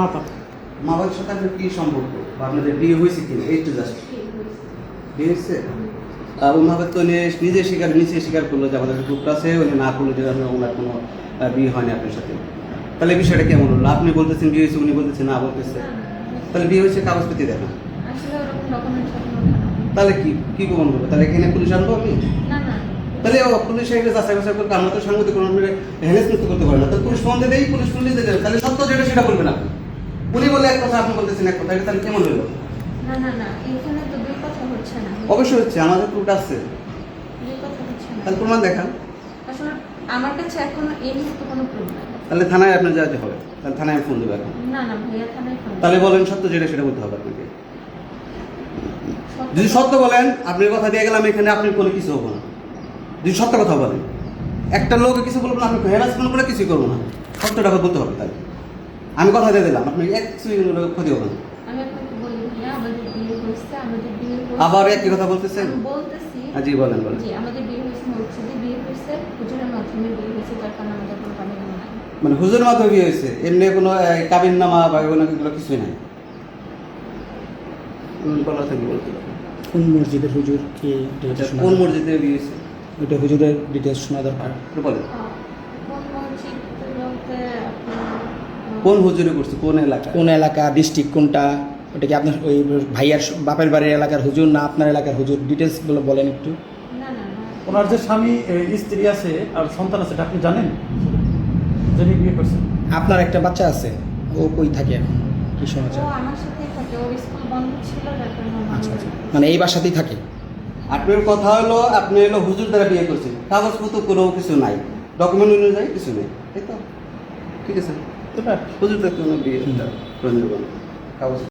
মা বাবার সাথে আপনার কি সম্পর্ক বা আপনাদের বিয়ে হয়েছে কিনা এই তো জাস্ট বিয়ে হয়েছে। ওনাকে তো নিজে স্বীকার করলো যে আমাদের গ্রুপটা আছে, উনি না করলো যে ওনার কোনো বিয়ে হয়নি আপনার সাথে। তাহলে বিষয়টা কেমন হলো? আপনি বলতেছেন বিয়ে হয়েছে, উনি বলতেছে না বলতেছে। তাহলে বিয়ে হয়েছে কাগজপত্র দেখান। তাহলে কি প্রমাণ করবো? তাহলে এখানে পুলিশ আনবো আমি? তাহলে পুলিশ এসে যাচাই বাছাই করবে। আমরা তো সাংবাদিক কোনো হ্যারাসমেন্ট করতে পারি না। তাহলে পুলিশ ফোন দিয়ে দেই, পুলিশ দেবে। তাহলে সত্য যেটা সেটা বলবেন আপনি। উনি বলে এক কথা, আপনি বলতেছেন এক কথা, তাহলে কেমন হলো? এখানে তো দুই কথা হচ্ছে না। অবশ্যই হচ্ছে, আমাদের প্রুফ আছে। দুই কথা হচ্ছে না। তাহলে প্রমাণ দেখান। আসলে আমার কাছে এখন এই মুহূর্তে কোনো প্রুফ নাই। তাহলে থানায় আপনার যেতে হবে। তাহলে থানায় আমি ফোন দেবো এখন। না ভাইয়া, থানায় ফোন। তাহলে বলেন সত্য যেটা সেটা বলতে হবে আপনাকে। যদি সত্য বলেন, আপনি কথা দিয়ে গেলাম এখানে, আপনি কোনো কিছু হবো না। যদি সত্য কথা বলেন, একটা লোক কিছু বলবো না, আপনি হ্যারাসমেন্ট করে কিছুই করবো না। সত্যটা বলতে হবে। তাহলে আমি কথা দিয়ে দিলাম, আপনি এক ক্ষতি হবে না। আমি আপনাকে বলি ভাইয়া, আমাদের বিয়ে হয়েছে, আবার একই কথা বলতেছেন? বলতেছি। জি বলেন। জি, আমাদের বিয়ে হয়েছে, মসজিদে বিয়ে হয়েছে, হুজুরের মাধ্যমে বিয়ে হয়েছে, তার কারণে আমাদের কোনো কাবিন নামা নাই। মানে হুজুরের মাধ্যমে বিয়ে হয়েছে, এমনি কোনো কাবিন নামা বা এগুলো কিছুই নাই। বলা থাকি বলতে পারেন। কোন মসজিদের হুজুর কি কোন মসজিদে বিয়ে হয়েছে ওইটা হুজুরের ডিটেলস শোনা দরকার। বলেন। কোন মসজিদ বলতে আপনার কোন হুজুরে করছে, কোন এলাকা? কোন এলাকা, ডিস্ট্রিক্ট কোনটা, ওটা কি আপনার ওই ভাইয়ার বাপের বাড়ির এলাকার হুজুর না আপনার এলাকার হুজুর? ডিটেলসগুলো বলেন একটু। না। ওনার যে স্বামী স্ত্রী আছে আর সন্তান আছে, এটা আপনি জানেন? যিনি বিয়ে করছেন, আপনার একটা বাচ্চা আছে, ও কই থাকে এখন, কি শোনা ও যায়? আমার সাথেই থাকে, ওর স্কুল বন্ধ ছিল, যার কারণে ও আচ্ছা আমাদের- মানে এই বাসাতেই থাকে। আপনার কথা হলো আপনি হুজুর দ্বারা বিয়ে করছেন, কাগজপত্র কোনো কিছু নাই, ডকুমেন্ট অনুযায়ী কিছু নেই, তাই তো? ঠিক আছে, হুজুর দ্বারা কোনো বিয়ে কাগজ